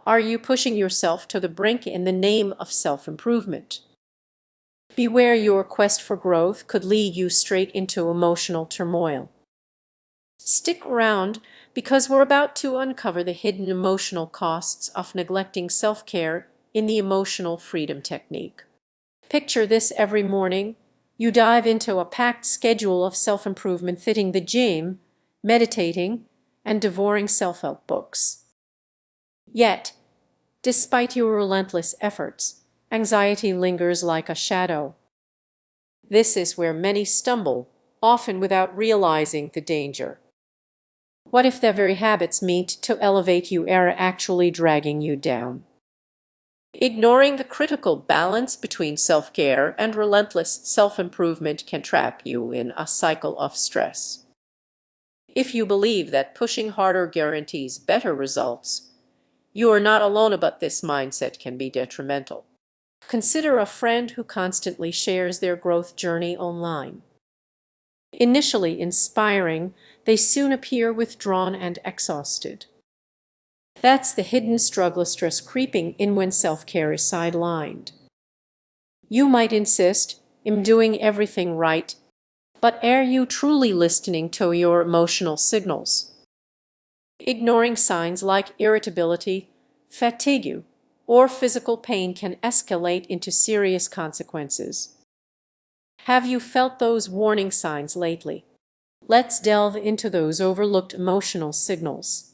Are you pushing yourself to the brink in the name of self-improvement? Beware, your quest for growth could lead you straight into emotional turmoil. Stick around because we're about to uncover the hidden emotional costs of neglecting self-care in the emotional freedom technique. Picture this: every morning, you dive into a packed schedule of self-improvement, hitting the gym, meditating, and devouring self-help books. Yet, despite your relentless efforts, anxiety lingers like a shadow. This is where many stumble, often without realizing the danger. What if the very habits meant to elevate you are actually dragging you down? Ignoring the critical balance between self-care and relentless self-improvement can trap you in a cycle of stress. If you believe that pushing harder guarantees better results, you are not alone, but this mindset can be detrimental. Consider a friend who constantly shares their growth journey online. Initially inspiring, they soon appear withdrawn and exhausted. That's the hidden struggle, stress creeping in when self-care is sidelined. You might insist in doing everything right, but are you truly listening to your emotional signals? Ignoring signs like irritability, fatigue, or physical pain can escalate into serious consequences. Have you felt those warning signs lately? Let's delve into those overlooked emotional signals.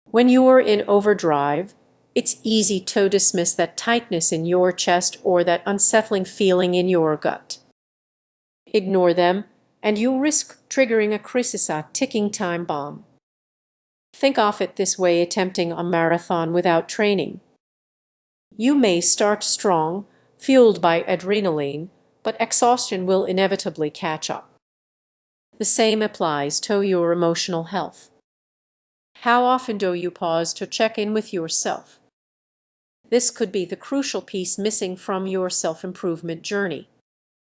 When you are in overdrive, it's easy to dismiss that tightness in your chest or that unsettling feeling in your gut. Ignore them, and you risk triggering a crisis, a ticking time bomb. Think of it this way: attempting a marathon without training. You may start strong, fueled by adrenaline, but exhaustion will inevitably catch up. The same applies to your emotional health. How often do you pause to check in with yourself? This could be the crucial piece missing from your self-improvement journey.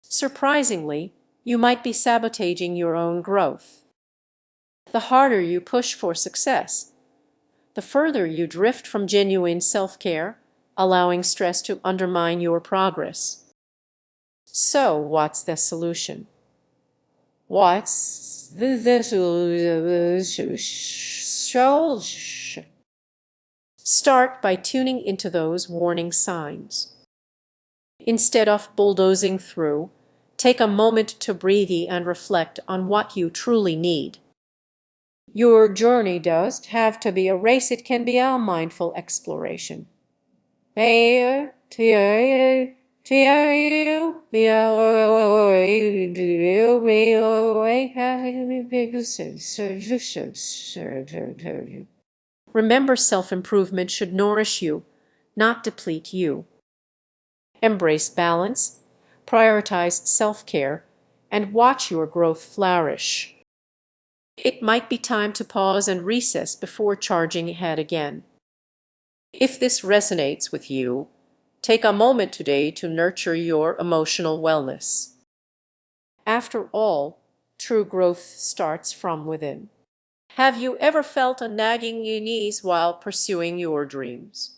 Surprisingly, you might be sabotaging your own growth. The harder you push for success, the further you drift from genuine self-care, allowing stress to undermine your progress. So, what's the solution? What's the solution? Start by tuning into those warning signs. Instead of bulldozing through, take a moment to breathe and reflect on what you truly need. Your journey doesn't have to be a race, it can be a mindful exploration. Remember, self-improvement should nourish you, not deplete you. Embrace balance, prioritize self-care, and watch your growth flourish. It might be time to pause and recess before charging ahead again. If this resonates with you, take a moment today to nurture your emotional wellness. After all, true growth starts from within. Have you ever felt a nagging unease while pursuing your dreams?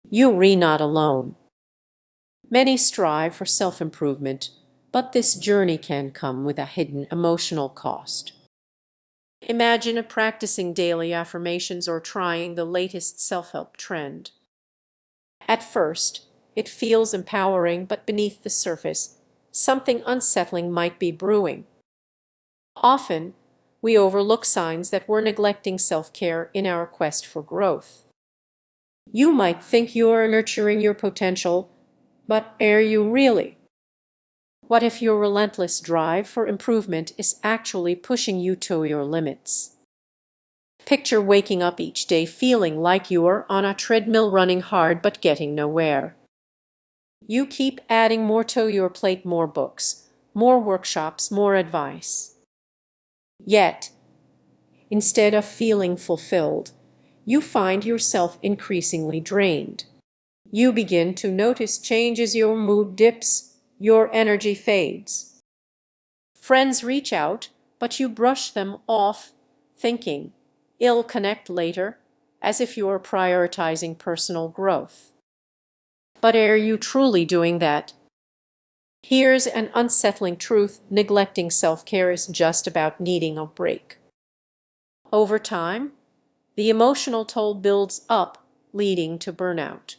You are not alone. Many strive for self-improvement, but this journey can come with a hidden emotional cost. Imagine practicing daily affirmations or trying the latest self-help trend. At first, it feels empowering, but beneath the surface, something unsettling might be brewing. Often, we overlook signs that we're neglecting self-care in our quest for growth. You might think you are nurturing your potential, but are you really? What if your relentless drive for improvement is actually pushing you to your limits? Picture waking up each day feeling like you are on a treadmill, running hard but getting nowhere. You keep adding more to your plate: more books, more workshops, more advice. Yet, instead of feeling fulfilled, you find yourself increasingly drained. You begin to notice changes: your mood dips, your energy fades. Friends reach out, but you brush them off, thinking, "I'll connect later," as if you're prioritizing personal growth. But are you truly doing that? Here's an unsettling truth: neglecting self-care is just about needing a break. Over time, the emotional toll builds up, leading to burnout.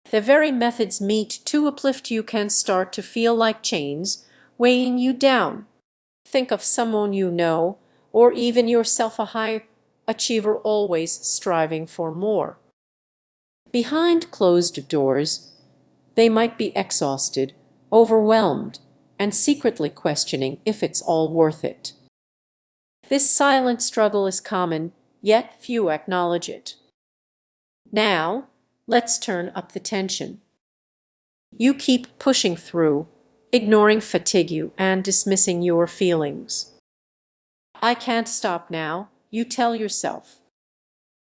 The very methods meant to uplift you can start to feel like chains, weighing you down. Think of someone you know, or even yourself, a high achiever always striving for more. Behind closed doors, they might be exhausted, overwhelmed, and secretly questioning if it's all worth it. This silent struggle is common, yet few acknowledge it. Now, let's turn up the tension. You keep pushing through, ignoring fatigue and dismissing your feelings. I can't stop now, you tell yourself.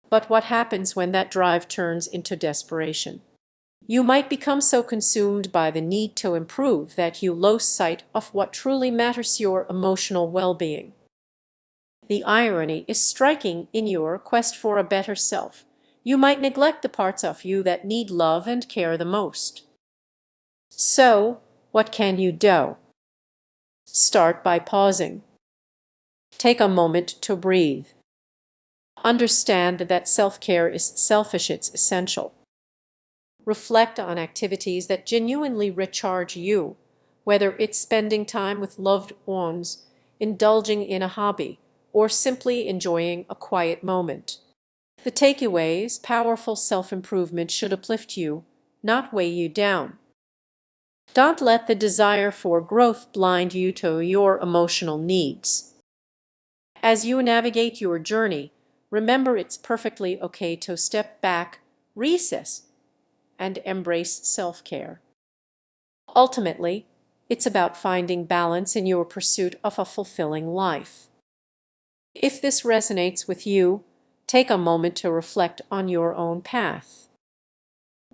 But what happens when that drive turns into desperation? You might become so consumed by the need to improve that you lose sight of what truly matters: your emotional well-being. The irony is striking: in your quest for a better self, you might neglect the parts of you that need love and care the most. So, what can you do? Start by pausing. Take a moment to breathe. Understand that self-care is selfish, it's essential. Reflect on activities that genuinely recharge you, whether it's spending time with loved ones, indulging in a hobby, or simply enjoying a quiet moment. The takeaways: powerful self-improvement should uplift you, not weigh you down. Don't let the desire for growth blind you to your emotional needs. As you navigate your journey, remember it's perfectly okay to step back, recess, and embrace self-care. Ultimately, it's about finding balance in your pursuit of a fulfilling life. If this resonates with you, take a moment to reflect on your own path.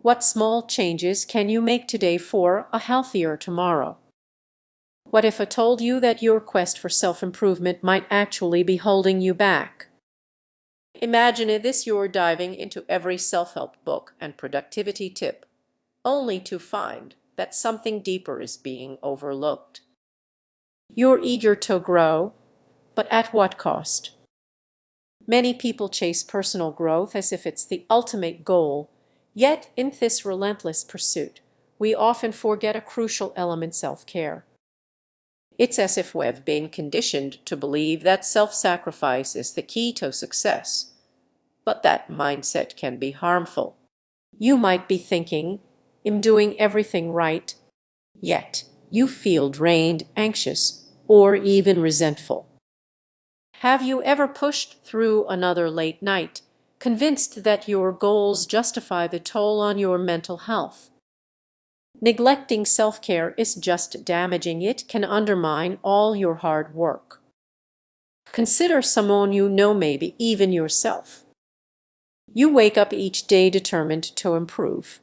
What small changes can you make today for a healthier tomorrow? What if I told you that your quest for self-improvement might actually be holding you back? Imagine this: you're diving into every self-help book and productivity tip, only to find that something deeper is being overlooked. You're eager to grow, but at what cost? Many people chase personal growth as if it's the ultimate goal, yet in this relentless pursuit, we often forget a crucial element: self-care. It's as if we've been conditioned to believe that self-sacrifice is the key to success, but that mindset can be harmful. You might be thinking, "I'm doing everything right," yet you feel drained, anxious, or even resentful. Have you ever pushed through another late night, convinced that your goals justify the toll on your mental health? Neglecting self-care is just damaging. It can undermine all your hard work. Consider someone you know, maybe even yourself. You wake up each day determined to improve.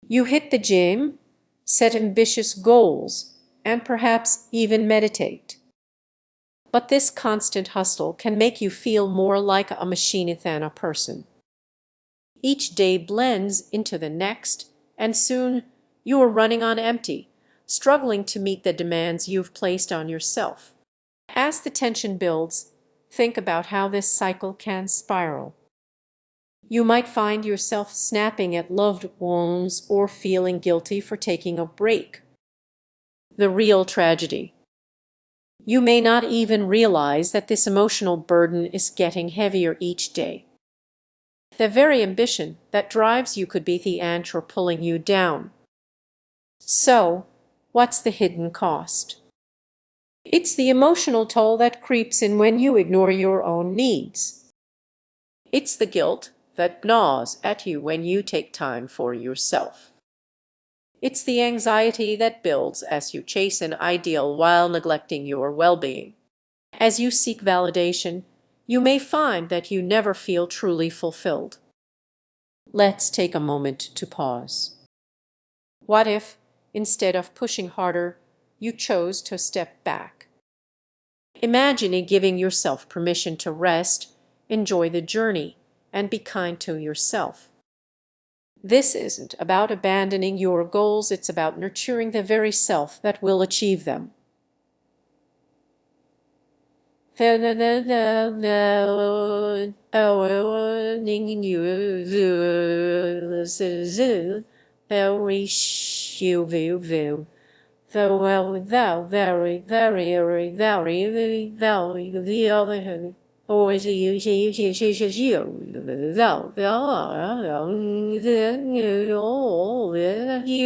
You hit the gym, set ambitious goals, and perhaps even meditate. But this constant hustle can make you feel more like a machine than a person. Each day blends into the next, and soon you are running on empty, struggling to meet the demands you've placed on yourself. As the tension builds, think about how this cycle can spiral. You might find yourself snapping at loved ones or feeling guilty for taking a break. The real tragedy: you may not even realize that this emotional burden is getting heavier each day. The very ambition that drives you could be the anchor pulling you down. So, what's the hidden cost? It's the emotional toll that creeps in when you ignore your own needs. It's the guilt that gnaws at you when you take time for yourself. It's the anxiety that builds as you chase an ideal while neglecting your well-being. As you seek validation, you may find that you never feel truly fulfilled. Let's take a moment to pause. What if, instead of pushing harder, you chose to step back? Imagine giving yourself permission to rest, enjoy the journey, and be kind to yourself. This isn't about abandoning your goals, it's about nurturing the very self that will achieve them. Thou well thou very very very thou the other always you thou you